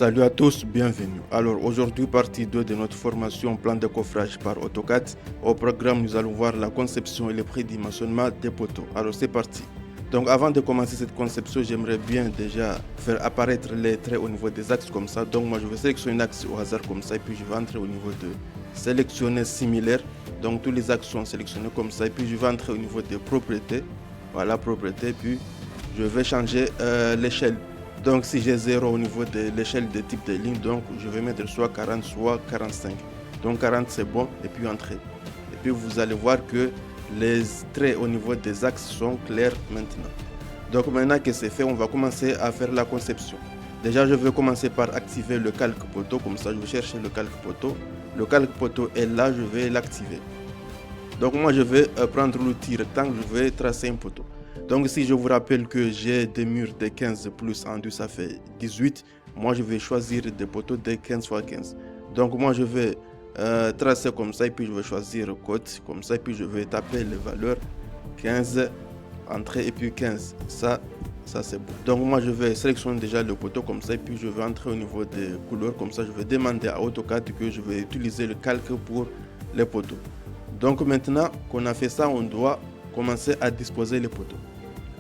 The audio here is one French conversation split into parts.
Salut à tous, bienvenue. Alors aujourd'hui, partie 2 de notre formation plan de coffrage par AutoCAD. Au programme, nous allons voir la conception et le prédimensionnement des poteaux. Alors c'est parti. Donc avant de commencer cette conception, j'aimerais bien déjà faire apparaître les traits au niveau des axes comme ça. Donc moi je vais sélectionner un axe au hasard comme ça et puis je vais entrer au niveau de sélectionner similaire. Donc tous les axes sont sélectionnés comme ça et puis je vais entrer au niveau des propriétés. Voilà, propriétés, puis je vais changer l'échelle. Donc si j'ai 0 au niveau de l'échelle de type de ligne, donc je vais mettre soit 40 soit 45. Donc 40 c'est bon et puis entrer. Et puis vous allez voir que les traits au niveau des axes sont clairs maintenant. Donc maintenant que c'est fait, on va commencer à faire la conception. Déjà je vais commencer par activer le calque poteau, comme ça je vais chercher le calque poteau. Le calque poteau est là, je vais l'activer. Donc moi je vais prendre l'outil rectangle, je vais tracer un poteau. Donc si je vous rappelle que j'ai des murs de 15 plus enduit, ça fait 18. Moi je vais choisir des poteaux de 15 x 15. Donc moi je vais tracer comme ça et puis je vais choisir côte comme ça et puis je vais taper les valeurs 15, entrée et puis 15. Ça c'est bon. Donc moi je vais sélectionner déjà le poteau comme ça et puis je vais entrer au niveau des couleurs comme ça. Je vais demander à AutoCAD que je vais utiliser le calque pour les poteaux. Donc maintenant qu'on a fait ça, on doit commencer à disposer les poteaux.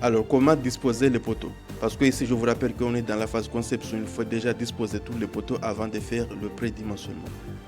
Alors comment disposer les poteaux? Parce que ici je vous rappelle qu'on est dans la phase conception, il faut déjà disposer tous les poteaux avant de faire le prédimensionnement.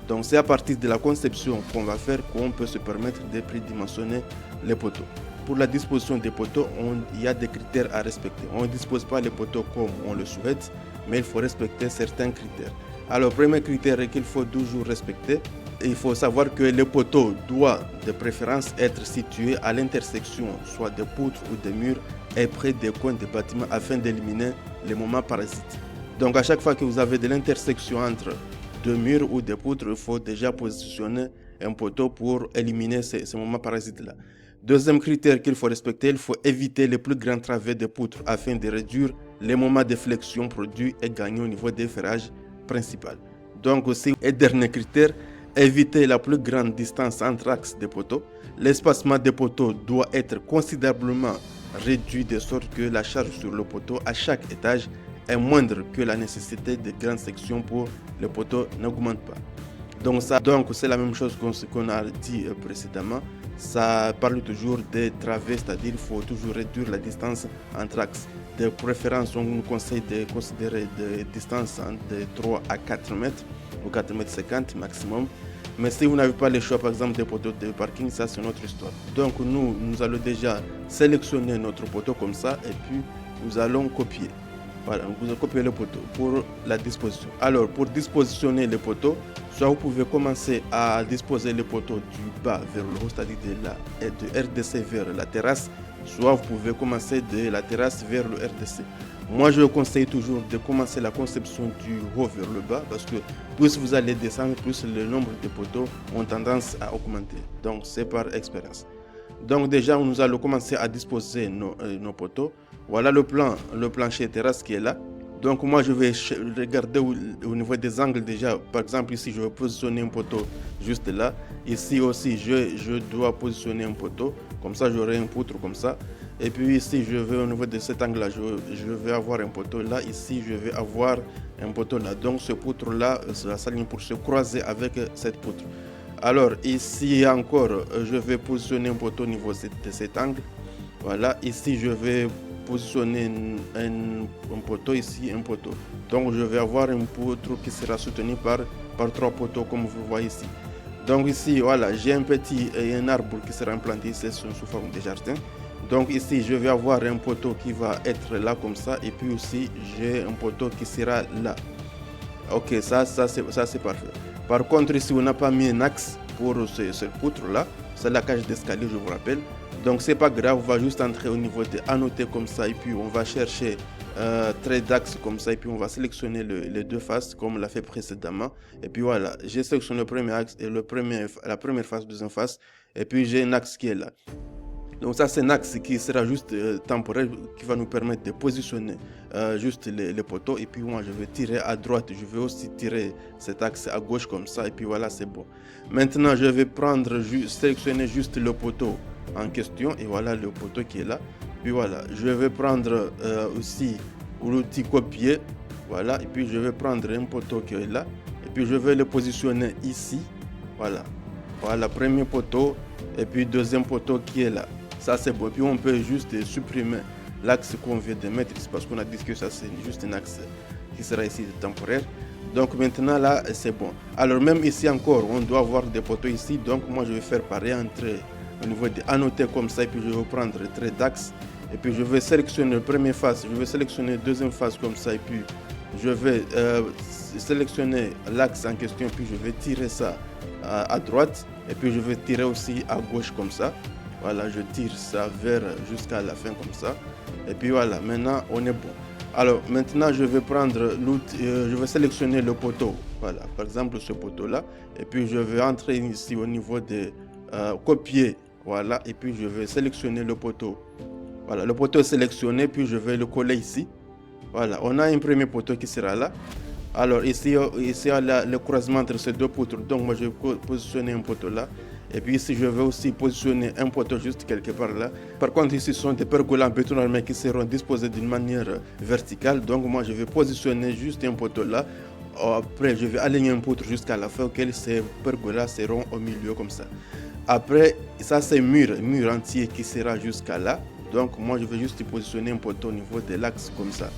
Donc c'est à partir de la conception qu'on va faire qu'on peut se permettre de prédimensionner les poteaux. Pour la disposition des poteaux, il y a des critères à respecter. On ne dispose pas les poteaux comme on le souhaite, mais il faut respecter certains critères. Alors premier critère qu'il faut toujours respecter, il faut savoir que le poteau doit de préférence être situé à l'intersection soit des poutres ou des murs et près des coins des bâtiments afin d'éliminer les moments parasites. Donc à chaque fois que vous avez de l'intersection entre deux murs ou des poutres, il faut déjà positionner un poteau pour éliminer ces moments parasites-là. Deuxième critère qu'il faut respecter, il faut éviter les plus grands travers des poutres afin de réduire les moments de flexion produits et gagner au niveau des ferrages principaux. Donc aussi, et dernier critère, éviter la plus grande distance entre axes des poteaux. L'espacement des poteaux doit être considérablement réduit de sorte que la charge sur le poteau à chaque étage est moindre que la nécessité de grandes sections pour le poteau n'augmente pas. Donc c'est la même chose qu'on a dit précédemment. Ça parle toujours des travers, c'est-à-dire qu'il faut toujours réduire la distance entre axes. De préférence, on nous conseille de considérer des distances de 3 à 4 mètres ou 4 mètres 50 maximum. Mais si vous n'avez pas le choix, par exemple, des poteaux de parking, ça c'est notre histoire. Donc nous allons déjà sélectionner notre poteau comme ça et puis nous allons copier. Voilà, vous allez copier le poteau pour la disposition. Alors pour dispositionner le poteau, soit vous pouvez commencer à disposer le poteau du bas vers le haut, c'est-à-dire de RDC vers la terrasse, soit vous pouvez commencer de la terrasse vers le RDC. Moi, je conseille toujours de commencer la conception du haut vers le bas parce que plus vous allez descendre, plus le nombre de poteaux ont tendance à augmenter. Donc, c'est par expérience. Donc, déjà, nous allons commencer à disposer nos poteaux. Voilà le plancher terrasse qui est là. Donc, moi, je vais regarder au niveau des angles déjà. Par exemple, ici, je vais positionner un poteau juste là. Ici aussi, je dois positionner un poteau. Comme ça, j'aurai un poutre comme ça. Et puis ici, je vais au niveau de cet angle-là, je vais avoir un poteau là. Ici, je vais avoir un poteau là. Donc, ce poutre-là, ça s'aligne pour se croiser avec cette poutre. Alors, ici encore, je vais positionner un poteau au niveau de cet angle. Voilà, ici, je vais positionner un poteau, ici, un poteau. Donc, je vais avoir un poutre qui sera soutenu par 3 poteaux, comme vous voyez ici. Donc, ici, voilà, j'ai un arbre qui sera implanté ici sous forme de jardin. Donc ici, je vais avoir un poteau qui va être là comme ça. Et puis aussi, j'ai un poteau qui sera là. Ok, ça c'est parfait. Par contre, ici, on n'a pas mis un axe pour ce poutre-là. C'est la cage d'escalier, je vous rappelle. Donc, c'est pas grave. On va juste entrer au niveau de annoter comme ça. Et puis, on va chercher trait d'axe comme ça. Et puis, on va sélectionner les deux faces comme on l'a fait précédemment. Et puis, voilà. J'ai sélectionné le premier axe et la première face, deuxième face. Et puis, j'ai un axe qui est là. Donc ça c'est un axe qui sera juste temporaire, qui va nous permettre de positionner juste les poteaux. Et puis moi je vais tirer à droite, je vais aussi tirer cet axe à gauche comme ça. Et puis voilà, c'est bon. Maintenant je vais sélectionner juste le poteau en question. Et voilà le poteau qui est là. Puis voilà, je vais prendre aussi l'outil copier. Voilà, et puis je vais prendre un poteau qui est là, et puis je vais le positionner ici. Voilà, voilà, premier poteau, et puis deuxième poteau qui est là. Ça c'est bon, et puis on peut juste supprimer l'axe qu'on vient de mettre ici, parce qu'on a dit que ça c'est juste un axe qui sera ici temporaire. Donc maintenant là c'est bon. Alors même ici encore, on doit avoir des poteaux ici, donc moi je vais faire pareil au niveau de annoter comme ça, et puis je vais prendre le trait d'axe, et puis je vais sélectionner la première face, je vais sélectionner la deuxième face comme ça, et puis je vais sélectionner l'axe en question, et puis je vais tirer ça à droite, et puis je vais tirer aussi à gauche comme ça. Voilà, je tire ça vers jusqu'à la fin comme ça, et puis voilà, maintenant on est bon. Alors maintenant je vais prendre l'outil, je vais sélectionner le poteau, voilà, par exemple ce poteau là, et puis je vais entrer ici au niveau de copier, voilà, et puis je vais sélectionner le poteau. Voilà, le poteau est sélectionné, puis je vais le coller ici. Voilà, on a un premier poteau qui sera là. Alors ici, il y a le croisement entre ces deux poutres, donc moi je vais positionner un poteau là. Et puis ici, je vais aussi positionner un poteau juste quelque part là. Par contre, ici, ce sont des pergolas en béton armé qui seront disposés d'une manière verticale. Donc moi, je vais positionner juste un poteau là. Après, je vais aligner un poutre jusqu'à la fin auquel ces pergolas seront au milieu comme ça. Après, ça c'est mur entier qui sera jusqu'à là. Donc moi, je vais juste positionner un poteau au niveau de l'axe comme ça.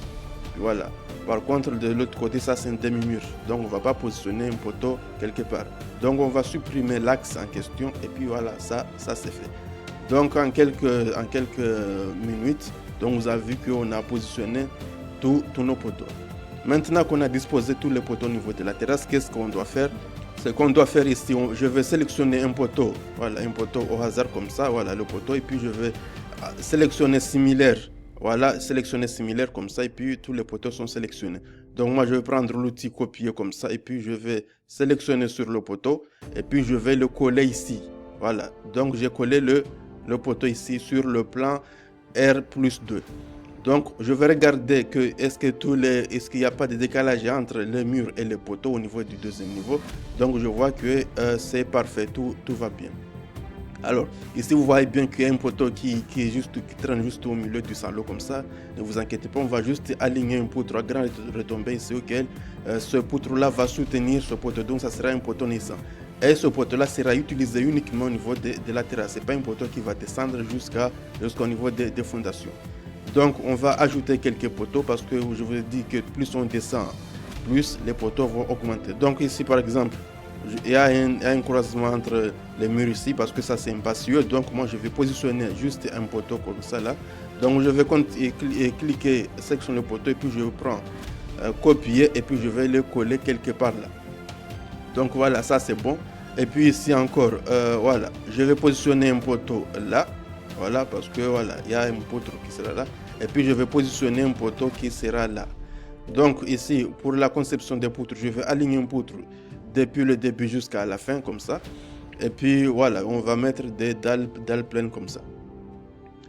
Voilà. Par contre, de l'autre côté, ça c'est un demi-mur. Donc, on ne va pas positionner un poteau quelque part. Donc, on va supprimer l'axe en question. Et puis voilà, ça c'est fait. Donc, en quelques minutes, donc, vous avez vu qu'on a positionné tous nos poteaux. Maintenant qu'on a disposé tous les poteaux au niveau de la terrasse, qu'est-ce qu'on doit faire? Ce qu'on doit faire ici, je vais sélectionner un poteau. Voilà, un poteau au hasard comme ça. Voilà, le poteau. Et puis, je vais sélectionner similaire. Voilà, sélectionner similaire comme ça, et puis tous les poteaux sont sélectionnés. Donc moi je vais prendre l'outil copier comme ça, et puis je vais sélectionner sur le poteau, et puis je vais le coller ici. Voilà, donc j'ai collé le poteau ici sur le plan R+2. Donc je vais regarder que est-ce qu'il n'y a pas de décalage entre le mur et le poteau au niveau du deuxième niveau. Donc je vois que c'est parfait, tout va bien. Alors, ici, vous voyez bien qu'il y a un poteau qui traîne juste au milieu du salon comme ça. Ne vous inquiétez pas, on va juste aligner un poutre à grande retombée ici auquel ce poutre-là va soutenir ce poteau. Donc, ça sera un poteau naissant. Et ce poteau-là sera utilisé uniquement au niveau de la terrasse. Ce n'est pas un poteau qui va descendre jusqu'au niveau des fondations. Donc, on va ajouter quelques poteaux parce que je vous ai dit que plus on descend, plus les poteaux vont augmenter. Donc, ici, par exemple, il y a un croisement entre les murs ici parce que ça c'est un patio. Donc moi je vais positionner juste un poteau comme ça là. Donc je vais cliquer sélectionner le poteau, et puis je prends copier, et puis je vais le coller quelque part là. Donc voilà, ça c'est bon. Et puis ici encore, voilà, je vais positionner un poteau là. Voilà, parce que voilà, il y a un poteau qui sera là. Et puis je vais positionner un poteau qui sera là. Donc ici, pour la conception des poutres, je vais aligner un poutre depuis le début jusqu'à la fin comme ça. Et puis voilà, on va mettre des dalles pleines comme ça.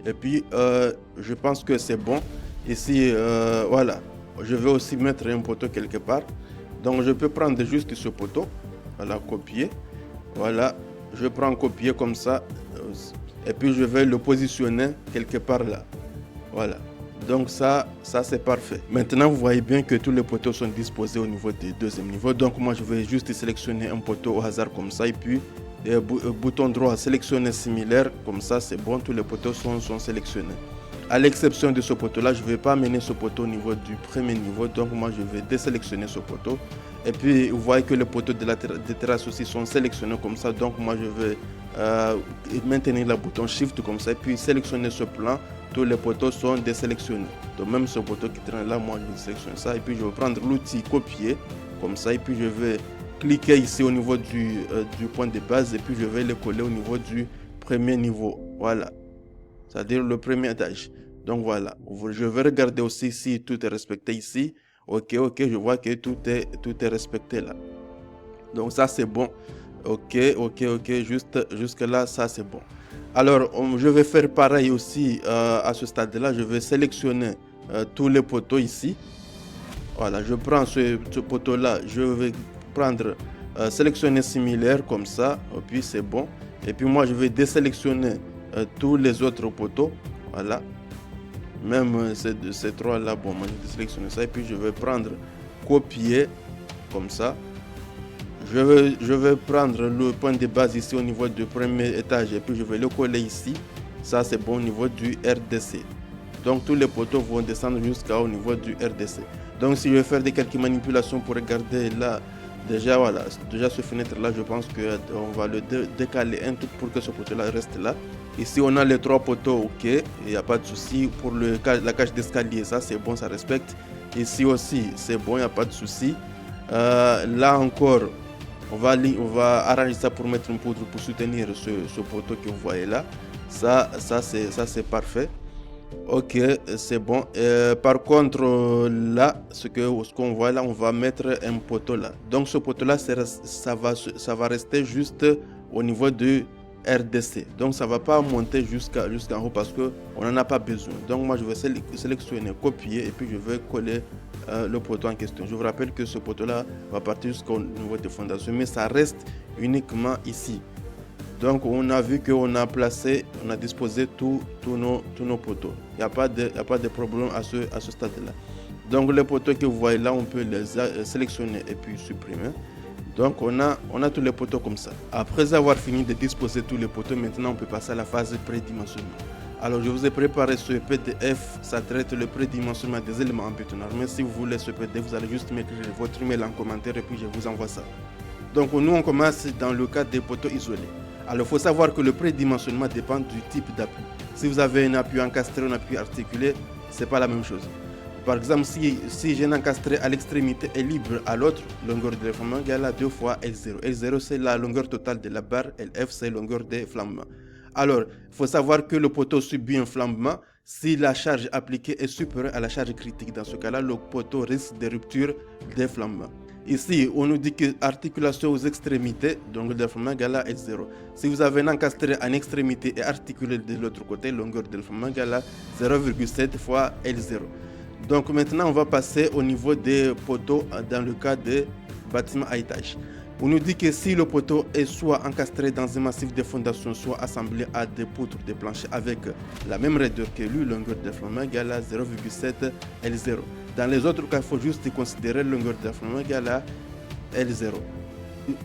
Et puis je pense que c'est bon. Ici, voilà, je vais aussi mettre un poteau quelque part. Donc je peux prendre juste ce poteau, voilà, copier. Voilà, je prends copier comme ça. Et puis je vais le positionner quelque part là. Voilà. Donc ça c'est parfait. Maintenant, vous voyez bien que tous les poteaux sont disposés au niveau du deuxième niveau. Donc moi, je vais juste sélectionner un poteau au hasard comme ça. Et puis, bouton droit, sélectionner similaire. Comme ça, c'est bon. Tous les poteaux sont sélectionnés. À l'exception de ce poteau-là, je ne vais pas amener ce poteau au niveau du premier niveau. Donc moi, je vais désélectionner ce poteau. Et puis, vous voyez que les poteaux de la terrasse aussi sont sélectionnés comme ça. Donc moi, je vais maintenir le bouton Shift comme ça. Et puis, sélectionner ce plan. Tous les poteaux sont désélectionnés. Donc même ce poteau qui traîne là, moi je vais sélectionner ça. Et puis je vais prendre l'outil copier comme ça. Et puis je vais cliquer ici au niveau du point de base. Et puis je vais le coller au niveau du premier niveau. Voilà. C'est-à-dire le premier étage. Donc voilà. Je vais regarder aussi si tout est respecté ici. Ok, je vois que tout est respecté là. Donc ça c'est bon. Ok. Jusque là, ça c'est bon. Alors, je vais faire pareil aussi à ce stade-là. Je vais sélectionner tous les poteaux ici. Voilà, je prends ce poteau-là. Je vais prendre sélectionner similaire comme ça. Et puis, c'est bon. Et puis, moi, je vais désélectionner tous les autres poteaux. Voilà. Même ces trois-là, bon, moi, je vais désélectionner ça. Et puis, je vais prendre copier comme ça. Je vais prendre le point de base ici au niveau du premier étage et puis je vais le coller ici. Ça c'est bon au niveau du RDC. Donc tous les poteaux vont descendre jusqu'au niveau du RDC. Donc si je vais faire quelques manipulations pour regarder là, déjà voilà, déjà ce fenêtre là, je pense qu'on va le décaler un tout pour que ce poteau là reste là. Ici on a les 3 poteaux, ok, il n'y a pas de souci. Pour la cage d'escalier, ça c'est bon, ça respecte. Ici aussi c'est bon, il n'y a pas de souci. Là encore, on va arranger ça pour mettre une poudre pour soutenir ce poteau que vous voyez là. Ça c'est parfait. Ok, c'est bon. Par contre, là, ce qu'on voit là, on va mettre un poteau là. Donc ce poteau là, ça va rester juste au niveau du RDC. Donc ça va pas monter jusqu'en haut parce que on n'en a pas besoin. Donc moi je vais sélectionner, copier et puis je vais coller le poteau en question. Je vous rappelle que ce poteau là va partir jusqu'au niveau de fondation, mais ça reste uniquement ici. Donc on a vu qu'on a placé, on a disposé tous nos poteaux. Il n'y a pas de problème à ce stade-là. Donc les poteaux que vous voyez là, on peut les sélectionner et puis supprimer. Donc on a tous les poteaux comme ça. Après avoir fini de disposer tous les poteaux, maintenant on peut passer à la phase prédimensionnement. Alors je vous ai préparé ce PDF, ça traite le prédimensionnement des éléments en bétonnière. Mais si vous voulez ce PDF, vous allez juste m'écrire votre email en commentaire et puis je vous envoie ça. Donc nous on commence dans le cas des poteaux isolés. Alors il faut savoir que le prédimensionnement dépend du type d'appui. Si vous avez un appui encastré, un appui articulé, c'est pas la même chose. Par exemple, si j'ai un encastré à l'extrémité et libre à l'autre, longueur de l'enflamement égale à 2 fois L0. L0 c'est la longueur totale de la barre, LF c'est la longueur des flambements. Alors, il faut savoir que le poteau subit un flambement si la charge appliquée est supérieure à la charge critique. Dans ce cas-là, le poteau risque de rupture des flambements. Ici, on nous dit que articulation aux extrémités, donc le déformement égale à L0. Si vous avez un encastré en extrémité et articulé de l'autre côté, longueur de déformement égale à 0,7 fois L0. Donc maintenant, on va passer au niveau des poteaux dans le cas des bâtiments à étage. On nous dit que si le poteau est soit encastré dans un massif de fondation, soit assemblé à des poutres de plancher avec la même raideur que lui, longueur de déformement égale à 0,7 L0. Dans les autres cas, il faut juste considérer la longueur de déformement égale à L0.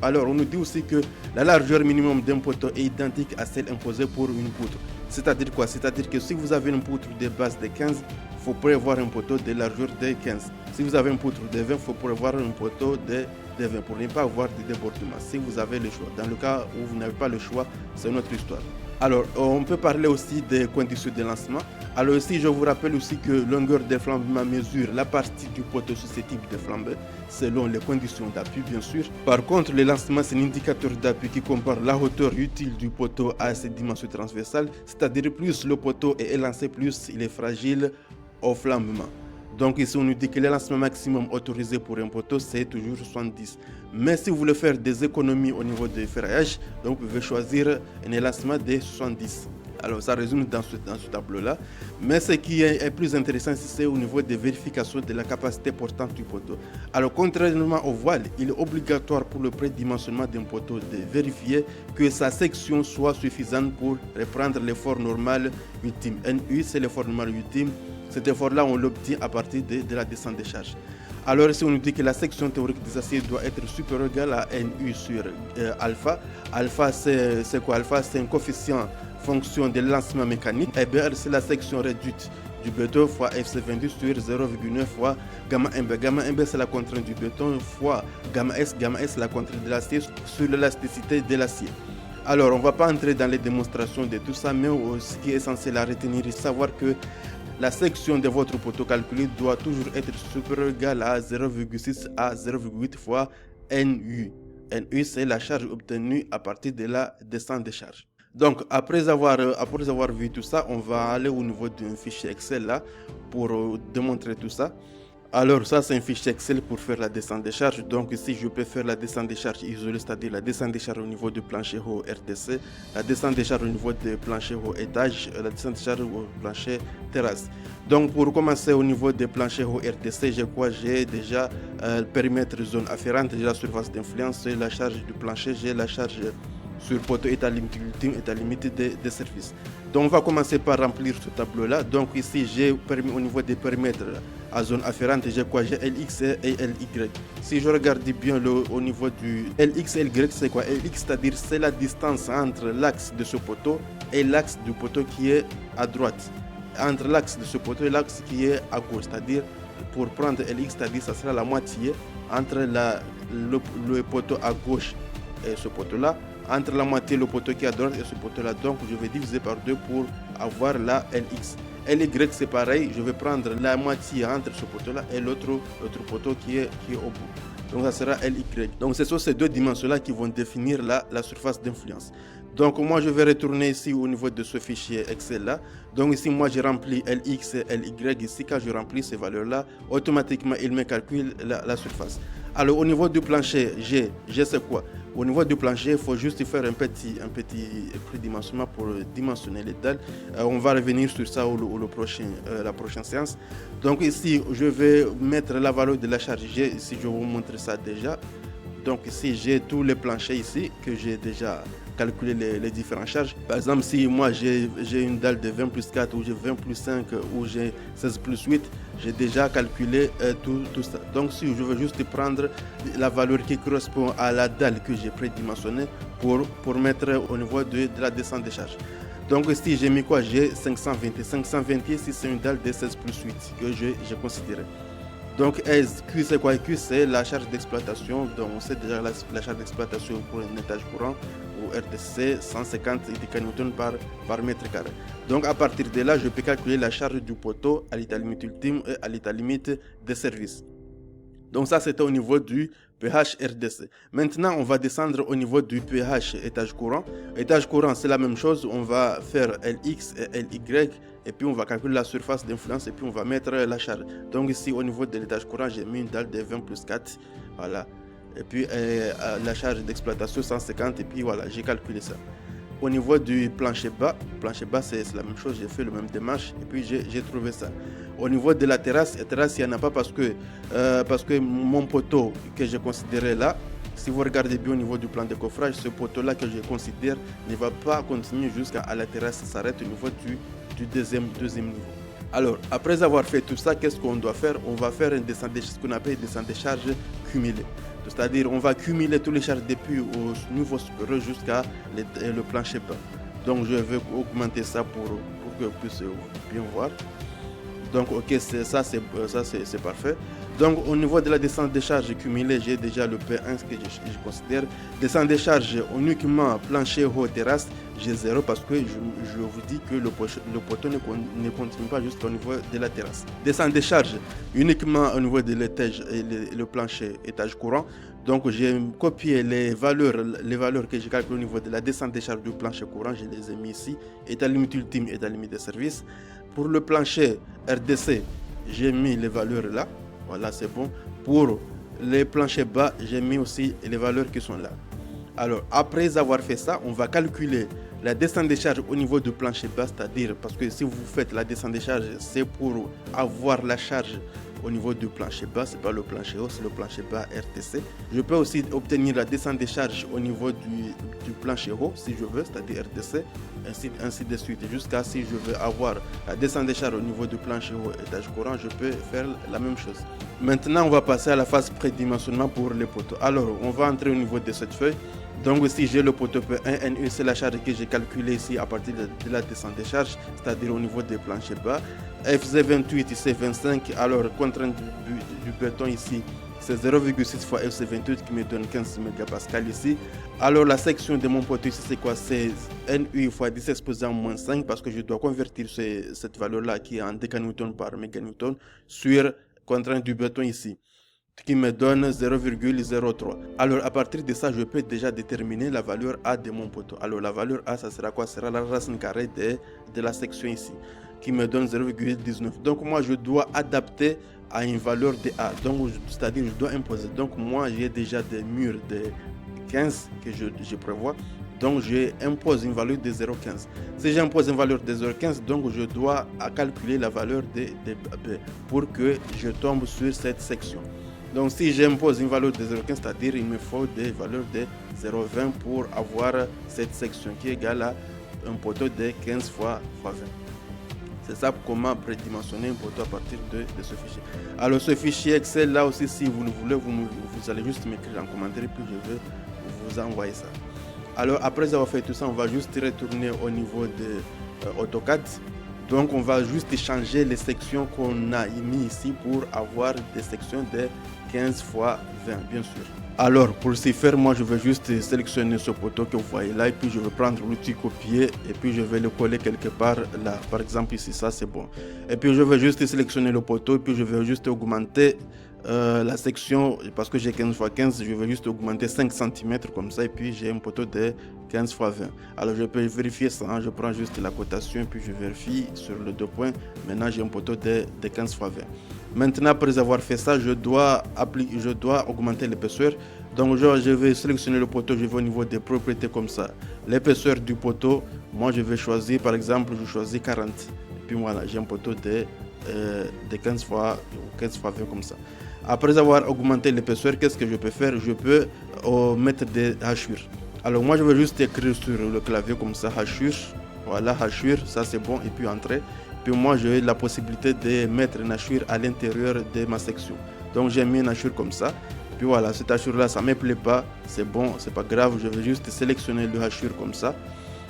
Alors, on nous dit aussi que la largeur minimum d'un poteau est identique à celle imposée pour une poutre. C'est-à-dire quoi? C'est-à-dire que si vous avez une poutre de base de 15, il faut prévoir un poteau de largeur de 15. Si vous avez une poutre de 20, il faut prévoir un poteau de 20 pour ne pas avoir de débordement. Si vous avez le choix. Dans le cas où vous n'avez pas le choix, c'est une autre histoire. Alors, on peut parler aussi des conditions de lancement. Alors ici, je vous rappelle aussi que longueur de flambement mesure la partie du poteau susceptible de flamber selon les conditions d'appui, bien sûr. Par contre, le lancement, c'est un indicateur d'appui qui compare la hauteur utile du poteau à ses dimensions transversales, c'est-à-dire plus le poteau est élancé, plus il est fragile au flambement. Donc ici, on nous dit que le lancement maximum autorisé pour un poteau, c'est toujours 70. Mais si vous voulez faire des économies au niveau des ferraillages, donc vous pouvez choisir un lancement de 70. Alors ça résume dans ce tableau-là. Mais ce qui est plus intéressant, c'est au niveau des vérifications de la capacité portante du poteau. Alors contrairement au voile, il est obligatoire pour le prédimensionnement d'un poteau de vérifier que sa section soit suffisante pour reprendre l'effort normal ultime. NU, c'est l'effort normal ultime. Cet effort-là, on l'obtient à partir de la descente des charges. Alors ici, on nous dit que la section théorique des aciers doit être supérieure ou égale à NU sur alpha. Alpha, c'est quoi? Alpha, c'est un coefficient fonction de lancement mécanique. Et BR, c'est la section réduite du béton fois FC22 sur 0,9 fois gamma MB. Gamma MB, c'est la contrainte du béton fois gamma S. Gamma S, c'est la contrainte de l'acier sur l'élasticité de l'acier. Alors, on ne va pas entrer dans les démonstrations de tout ça, mais ce qui est essentiel à retenir, c'est savoir que la section de votre poteau calculé doit toujours être supérieure ou égale à 0,6 à 0,8 fois NU. NU, c'est la charge obtenue à partir de la descente des charges. Donc, après avoir vu tout ça, on va aller au niveau d'un fichier Excel là pour démontrer tout ça. Alors, ça, c'est un fichier Excel pour faire la descente des charges. Donc, ici, je peux faire la descente des charges isolée, c'est-à-dire la descente des charges au niveau du plancher haut RTC, la descente des charges au niveau du plancher haut étage, la descente des charges au plancher terrasse. Donc, pour commencer au niveau des planchers haut RTC, j'ai déjà le périmètre zone afférente, j'ai la surface d'influence, j'ai la charge du plancher, j'ai la charge sur poteau état limite ultime, état limite des services. Donc on va commencer par remplir ce tableau là. Donc ici j'ai permis au niveau des périmètres à zone afférente, j'ai quoi? J'ai LX et LY. Si je regarde bien au niveau du LX et LY, c'est quoi? LX, c'est-à-dire c'est la distance entre l'axe de ce poteau et l'axe du poteau qui est à droite. Entre l'axe de ce poteau et l'axe qui est à gauche, c'est-à-dire pour prendre LX, c'est-à-dire ça sera la moitié entre le poteau à gauche et ce poteau-là, entre la moitié le poteau qui est à droite et ce poteau-là. Donc je vais diviser par 2 pour avoir la LX. LY c'est pareil, je vais prendre la moitié entre ce poteau-là et l'autre poteau qui est au bout. Donc ça sera LY. Donc ce sont ces deux dimensions-là qui vont définir la surface d'influence. Donc moi je vais retourner ici au niveau de ce fichier Excel là. Donc ici moi j'ai rempli LX et LY. Ici quand je remplis ces valeurs là, automatiquement il me calcule la surface. Alors au niveau du plancher G c'est quoi? Au niveau du plancher, il faut juste faire un petit prédimensionnement pour dimensionner les dalles. On va revenir sur ça la prochaine séance. Donc ici, je vais mettre la valeur de la charge G. Ici, je vais vous montrer ça déjà. Donc ici, j'ai tous les planchers ici que j'ai déjà calculé les différentes charges. Par exemple, si moi j'ai une dalle de 20 plus 4 ou j'ai 20 plus 5 ou j'ai 16 plus 8, j'ai déjà calculé tout ça. Donc si je veux juste prendre la valeur qui correspond à la dalle que j'ai prédimensionnée pour mettre au niveau de la descente des charges. Donc ici j'ai mis quoi? J'ai 520. 520 ici c'est une dalle de 16 plus 8 que j'ai considéré. Donc Q c'est quoi? Q c'est la charge d'exploitation. Donc on sait déjà la charge d'exploitation pour un étage courant ou RDC 150 Newton par mètre carré. Donc à partir de là je peux calculer la charge du poteau à l'état limite ultime et à l'état limite des services. Donc ça c'était au niveau du pH RDC. Maintenant on va descendre au niveau du pH étage courant. Étage courant c'est la même chose, on va faire LX et LY et puis on va calculer la surface d'influence et puis on va mettre la charge. Donc ici au niveau de l'étage courant j'ai mis une dalle de 20 plus 4, voilà. Et puis la charge d'exploitation 150 et puis voilà, j'ai calculé ça. Au niveau du plancher bas c'est la même chose, j'ai fait le même démarche et puis j'ai trouvé ça. Au niveau de la terrasse, il n'y en a pas parce que mon poteau que j'ai considéré là, si vous regardez bien au niveau du plan de coffrage, ce poteau là que je considère ne va pas continuer jusqu'à la terrasse, ça s'arrête au niveau du deuxième niveau. Alors, après avoir fait tout ça, qu'est-ce qu'on doit faire? On va faire ce qu'on appelle une descente des charges cumulée. C'est-à-dire, on va cumuler toutes les charges depuis au niveau supérieur jusqu'à le plancher bas. Donc, je vais augmenter ça pour que vous puissiez bien voir. Donc, ok, c'est parfait. Donc, au niveau de la descente des charges cumulées, j'ai déjà le P1 que je considère. Descente des charges uniquement plancher haut terrasse, j'ai 0 parce que je vous dis que le poteau ne continue pas jusqu'au niveau de la terrasse. Descente des charges uniquement au niveau de l'étage et le plancher étage courant. Donc j'ai copié les valeurs que j'ai calculées au niveau de la descente des charges du plancher courant, je les ai mis ici, état limite ultime, état limite de service. Pour le plancher RDC, j'ai mis les valeurs là, voilà c'est bon. Pour les planchers bas, j'ai mis aussi les valeurs qui sont là. Alors après avoir fait ça, on va calculer la descente des charges au niveau du plancher bas, c'est-à-dire parce que si vous faites la descente des charges, c'est pour avoir la charge au niveau du plancher bas, c'est pas le plancher haut, c'est le plancher bas RTC. Je peux aussi obtenir la descente des charges au niveau du plancher haut si je veux, c'est-à-dire RTC, ainsi de suite, jusqu'à si je veux avoir la descente des charges au niveau du plancher haut étage courant, je peux faire la même chose. Maintenant, on va passer à la phase prédimensionnement pour les poteaux. Alors, on va entrer au niveau de cette feuille. Donc ici j'ai le poteau P1, NU c'est la charge que j'ai calculée ici à partir de la descente des charges, c'est-à-dire au niveau des planchers bas. FC28 ici 25, alors contrainte du béton ici c'est 0,6 fois FC28 qui me donne 15 mégapascal ici. Alors la section de mon poteau ici c'est quoi? C'est NU fois 10 exposé en moins 5 parce que je dois convertir cette valeur là qui est en décanewton par méganewton sur contrainte du béton ici, qui me donne 0,03. Alors à partir de ça, je peux déjà déterminer la valeur A de mon poteau. Alors la valeur A, ça sera quoi? Ça sera la racine carrée de la section ici, qui me donne 0,19. Donc moi, je dois adapter à une valeur de A. Donc c'est-à-dire, je dois imposer. Donc moi, j'ai déjà des murs de 15 que je prévois. Donc je impose une valeur de 0,15. Si j'impose une valeur de 0,15, donc je dois calculer la valeur de B pour que je tombe sur cette section. Donc si j'impose une valeur de 0,15, c'est-à-dire il me faut des valeurs de 0,20 pour avoir cette section qui est égale à un poteau de 15 fois 20. C'est ça comment prédimensionner un poteau à partir de ce fichier. Alors ce fichier Excel là aussi, si vous le voulez, vous allez juste m'écrire en commentaire et puis je vais vous envoyer ça. Alors après avoir fait tout ça, on va juste retourner au niveau de AutoCAD. Donc on va juste changer les sections qu'on a mis ici pour avoir des sections de 15 x 20 bien sûr. Alors pour ce faire, moi je vais juste sélectionner ce poteau que vous voyez là et puis je vais prendre l'outil copier et puis je vais le coller quelque part là. Par exemple ici, ça c'est bon. Et puis je vais juste sélectionner le poteau et puis je vais juste augmenter la section, parce que j'ai 15 x 15, je vais juste augmenter 5 cm comme ça et puis j'ai un poteau de 15 x 20. Alors je peux vérifier ça, hein. Je prends juste la cotation et puis je vérifie sur le 2 points. Maintenant j'ai un poteau de 15 x 20. Maintenant après avoir fait ça, je dois augmenter l'épaisseur. Donc je vais sélectionner le poteau, je vais au niveau des propriétés comme ça. L'épaisseur du poteau, moi je vais choisir, par exemple, je choisis 40. Et puis voilà, j'ai un poteau de 15 x 20 comme ça. Après avoir augmenté l'épaisseur, qu'est-ce que je peux faire? Je peux mettre des hachures. Alors moi je vais juste écrire sur le clavier comme ça, hachure. Voilà, hachure, ça c'est bon. Et puis entrer. Puis moi j'ai la possibilité de mettre une hachure à l'intérieur de ma section. Donc j'ai mis une hachure comme ça. Puis voilà, cette hachure là, ça ne me plaît pas. C'est bon, c'est pas grave. Je vais juste sélectionner le hachure comme ça.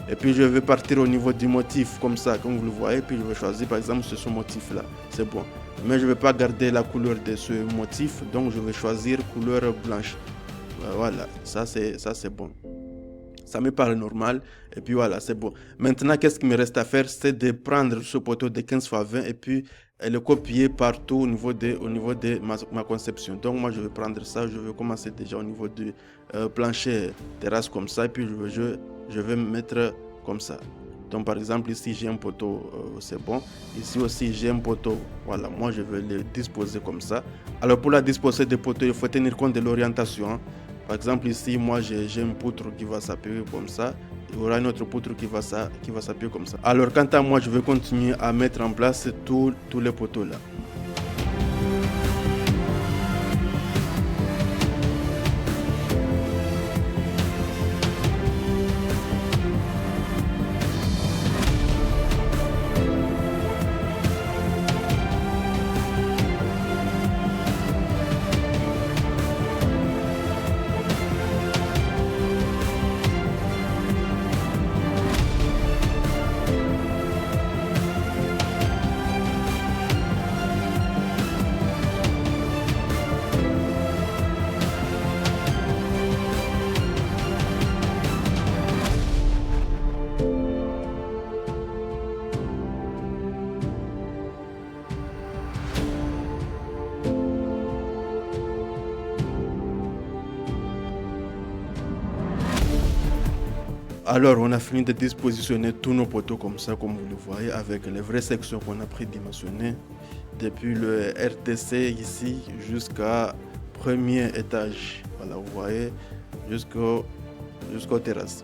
Et puis je vais partir au niveau du motif comme ça, comme vous le voyez. Puis je vais choisir par exemple ce motif là. C'est bon. Mais je ne vais pas garder la couleur de ce motif. Donc je vais choisir couleur blanche. Voilà, ça c'est bon. Ça me paraît normal. Et puis voilà, c'est bon. Maintenant, qu'est-ce qu'il me reste à faire? C'est de prendre ce poteau de 15 x 20 et puis le copier partout au niveau de ma conception. Donc moi, je vais prendre ça. Je vais commencer déjà au niveau du plancher terrasse comme ça. Et puis je vais me mettre comme ça. Donc par exemple, ici j'ai un poteau, c'est bon. Ici aussi j'ai un poteau. Voilà, moi je vais le disposer comme ça. Alors pour la disposer des poteaux, il faut tenir compte de l'orientation, hein. Par exemple ici, moi j'ai une poutre qui va s'appuyer comme ça. Il y aura une autre poutre qui va s'appuyer comme ça. Alors quant à moi, je vais continuer à mettre en place tous les poteaux là. Alors, on a fini de dispositionner tous nos poteaux comme ça, comme vous le voyez, avec les vraies sections qu'on a prédimensionnées depuis le RTC ici jusqu'à premier étage. Voilà, vous voyez, jusqu'aux terrasses.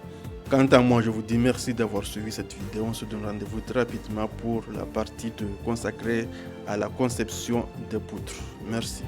Quant à moi, je vous dis merci d'avoir suivi cette vidéo. On se donne rendez-vous très rapidement pour la partie consacrée à la conception des poutres. Merci.